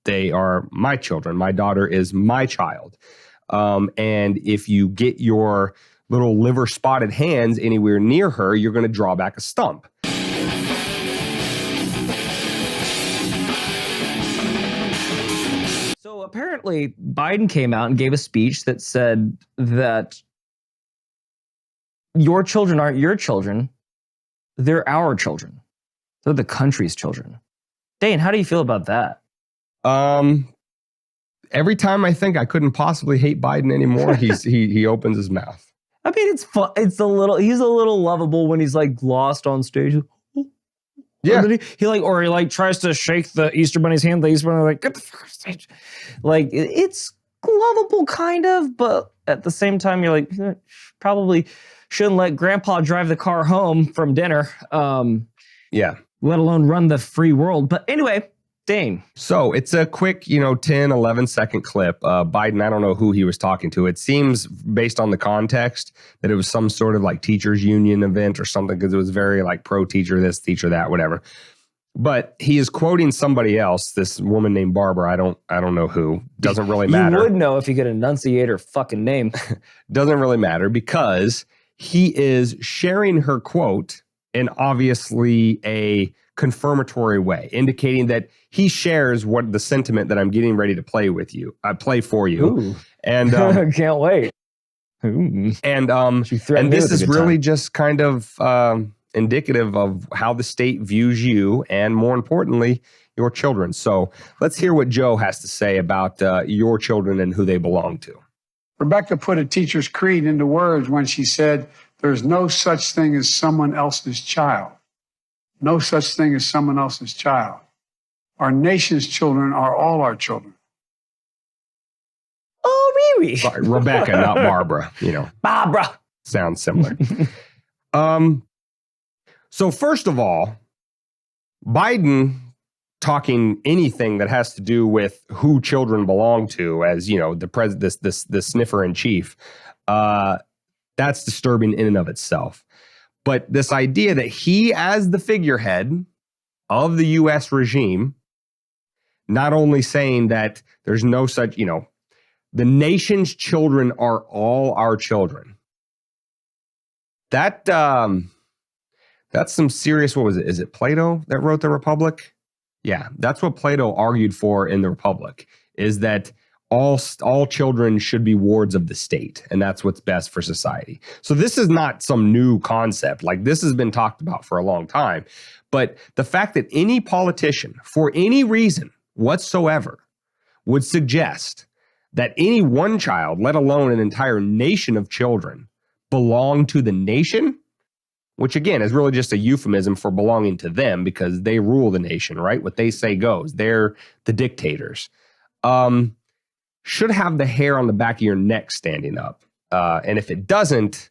they are my children. My daughter is my child. And if you get your little liver spotted hands anywhere near her, you're going to draw back a stump. So apparently Biden came out and gave a speech that said that your children aren't your children. They're our children. They're the country's children. Dane, how do you feel about that? Every time I think I couldn't possibly hate Biden anymore, he opens his mouth. I mean, it's fun. He's a little lovable when he's like lost on stage. Yeah. He tries to shake the Easter Bunny's hand. The Easter Bunny like, get the fuck off stage. Like, it's lovable kind of, but at the same time, you're like, probably shouldn't let grandpa drive the car home from dinner. Yeah. Let alone run the free world. But anyway, Dane. So it's a quick, 10, 11 second clip. Biden, I don't know who he was talking to. It seems, based on the context, that it was some sort of like teachers union event or something, because it was very like pro teacher this, teacher that, whatever. But he is quoting somebody else, this woman named Barbara. I don't know who. Doesn't really matter. You would know if you could enunciate her fucking name. Doesn't really matter, because he is sharing her quote in obviously a confirmatory way, indicating that he shares what the sentiment that I'm getting ready to play for you. Ooh. And can't wait. Ooh. And this is really just kind of indicative of how the state views you, and more importantly, your children. So let's hear what Joe has to say about your children and who they belong to. Rebecca put a teacher's creed into words when she said, "There's no such thing as someone else's child. No such thing as someone else's child. Our nation's children are all our children." Oh, really? Sorry, Rebecca, not Barbara. Barbara. Sounds similar. So first of all, Biden talking anything that has to do with who children belong to, as the president, the sniffer in chief, that's disturbing in and of itself. But this idea that he, as the figurehead of the U.S. regime, not only saying that there's no such, the nation's children are all our children. That's some serious, what was it? Is it Plato that wrote the Republic? Yeah, that's what Plato argued for in the Republic, is that all children should be wards of the state, and that's what's best for society. So this is not some new concept. Like, this has been talked about for a long time. But the fact that any politician, for any reason whatsoever, would suggest that any one child, let alone an entire nation of children, belong to the nation, which again is really just a euphemism for belonging to them, because they rule the nation, right? What they say goes. They're the dictators. Should have the hair on the back of your neck standing up. And if it doesn't,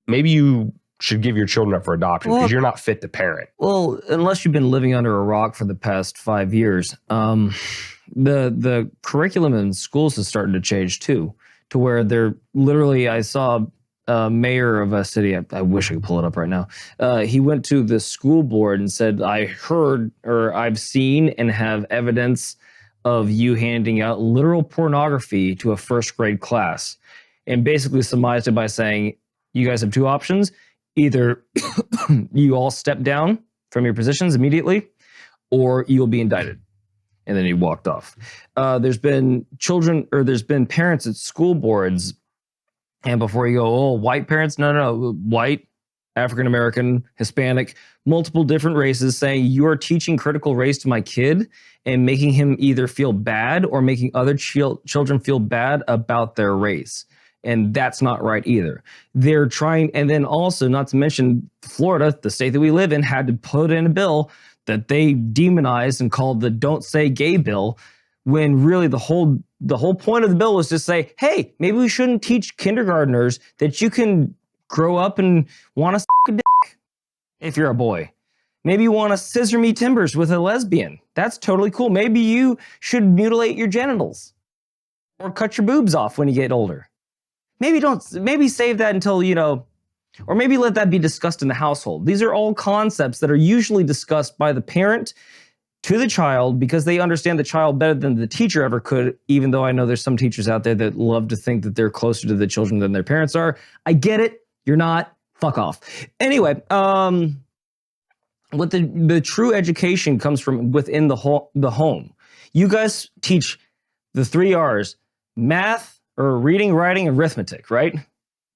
maybe you should give your children up for adoption, because you're not fit to parent. Well, unless you've been living under a rock for the past 5 years, the curriculum in schools is starting to change too, to where they're literally, I saw a mayor of a city, I wish I could pull it up right now. He went to the school board and said, I heard, or I've seen and have evidence of you handing out literal pornography to a first grade class, and basically surmised it by saying, you guys have two options. Either you all step down from your positions immediately, or you'll be indicted. And then he walked off. There's been parents at school boards, and before you go, oh, white parents, no, white, African-American, Hispanic, multiple different races, saying you are teaching critical race to my kid and making him either feel bad or making other children feel bad about their race. And that's not right either. They're trying, and then also, not to mention, Florida, the state that we live in, had to put in a bill that they demonized and called the Don't Say Gay bill, when really the whole point of the bill was to say, hey, maybe we shouldn't teach kindergartners that you can grow up and want to suck a dick if you're a boy. Maybe you want to scissor me timbers with a lesbian. That's totally cool. Maybe you should mutilate your genitals or cut your boobs off when you get older. Maybe save that until, or maybe let that be discussed in the household. These are all concepts that are usually discussed by the parent to the child because they understand the child better than the teacher ever could, even though I know there's some teachers out there that love to think that they're closer to the children than their parents are. I get it. You're not. Fuck off. Anyway, what the true education comes from within the home. You guys teach the 3 R's: math, or reading, writing, and arithmetic, right?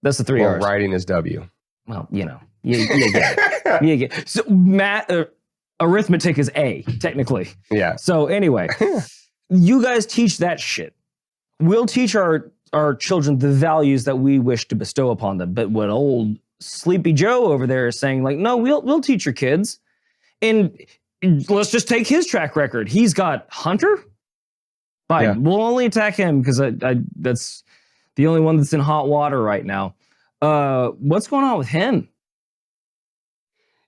That's the 3 R's. Writing is W. Well, you get it. You get it. So math, arithmetic is A, technically. Yeah. So anyway, you guys teach that shit. We'll teach our children the values that we wish to bestow upon them. But what old Sleepy Joe over there is saying, like, no, we'll teach your kids. And let's just take his track record. He's got Hunter. Biden. Yeah. We'll only attack him because that's the only one that's in hot water right now. What's going on with him?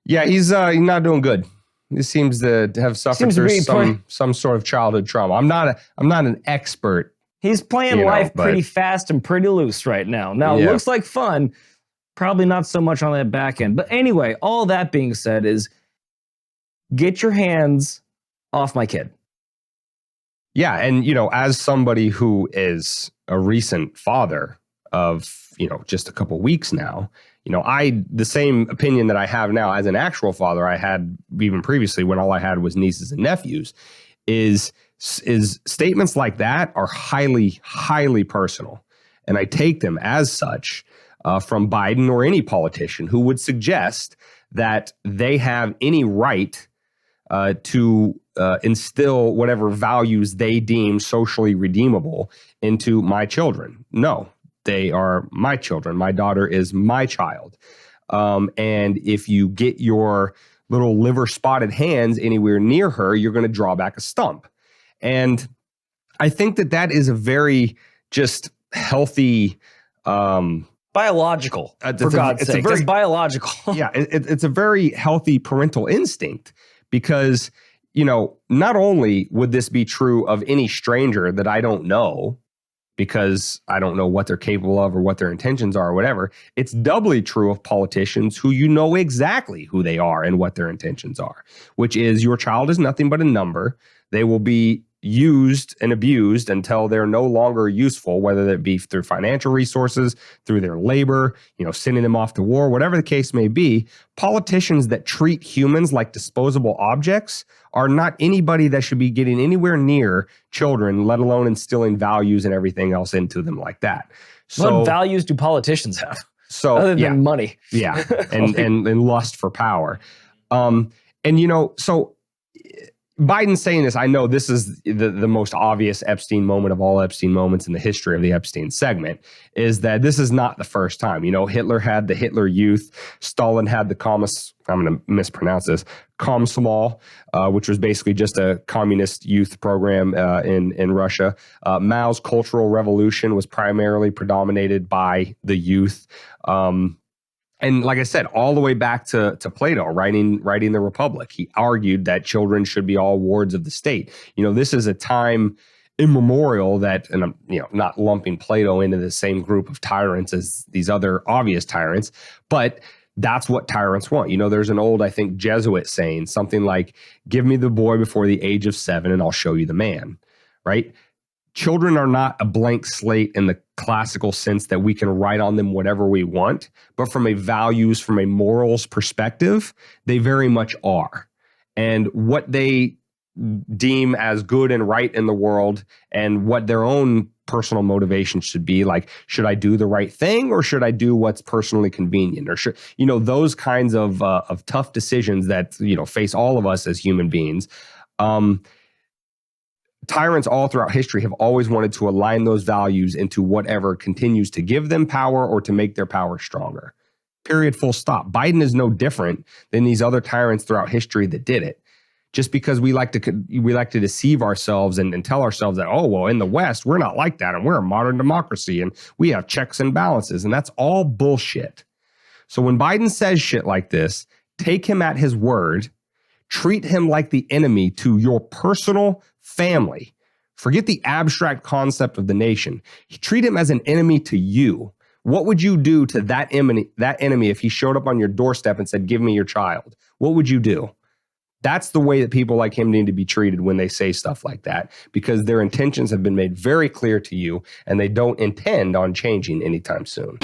Yeah, he's not doing good. He seems to have suffered through some sort of childhood trauma. I'm not an expert. He's playing life pretty fast and pretty loose right now. Now, it looks like fun. Probably not so much on that back end. But anyway, all that being said is, get your hands off my kid. Yeah, and as somebody who is a recent father of, just a couple weeks now, the same opinion that I have now as an actual father I had even previously when all I had was nieces and nephews, is statements like that are highly, highly personal. And I take them as such from Biden or any politician who would suggest that they have any right to instill whatever values they deem socially redeemable into my children. No, they are my children. My daughter is my child. And if you get your little liver spotted hands anywhere near her, you're going to draw back a stump. And I think that is a very just healthy, biological, for God's sake. It's biological. Yeah, it's a very healthy parental instinct. Because, not only would this be true of any stranger that I don't know, because I don't know what they're capable of or what their intentions are or whatever, it's doubly true of politicians who exactly who they are and what their intentions are, which is your child is nothing but a number. They will be used and abused until they're no longer useful, whether that be through financial resources, through their labor, sending them off to war, whatever the case may be. Politicians that treat humans like disposable objects are not anybody that should be getting anywhere near children, let alone instilling values and everything else into them like that. So, what values do politicians have? So other than money. Yeah. And lust for power. So Biden saying this, I know this is the most obvious Epstein moment of all Epstein moments in the history of the Epstein segment, is that this is not the first time. Hitler had the Hitler Youth. Stalin had the I'm going to mispronounce this, Komsomol, which was basically just a communist youth program in Russia. Mao's Cultural Revolution was primarily predominated by the youth. And like I said, all the way back to Plato, writing the Republic, he argued that children should be all wards of the state. This is a time immemorial that, and I'm not lumping Plato into the same group of tyrants as these other obvious tyrants, but that's what tyrants want. There's an old, I think, Jesuit saying something like, "Give me the boy before the age of 7 and I'll show you the man," right? Children are not a blank slate in the classical sense that we can write on them whatever we want, but from a values, from a morals perspective, they very much are. And what they deem as good and right in the world and what their own personal motivation should be, like, should I do the right thing or should I do what's personally convenient? Or should, those kinds of tough decisions that, face all of us as human beings. Tyrants all throughout history have always wanted to align those values into whatever continues to give them power or to make their power stronger. Period, full stop. Biden is no different than these other tyrants throughout history that did it. Just because we like to deceive ourselves and tell ourselves that, oh, well, in the West, we're not like that and we're a modern democracy and we have checks and balances, and that's all bullshit. So when Biden says shit like this, take him at his word, treat him like the enemy to your personal family. Forget the abstract concept of the nation. Treat him as an enemy to you. What would you do to that enemy if he showed up on your doorstep and said, "Give me your child"? What would you do? That's the way that people like him need to be treated when they say stuff like that, because their intentions have been made very clear to you and they don't intend on changing anytime soon.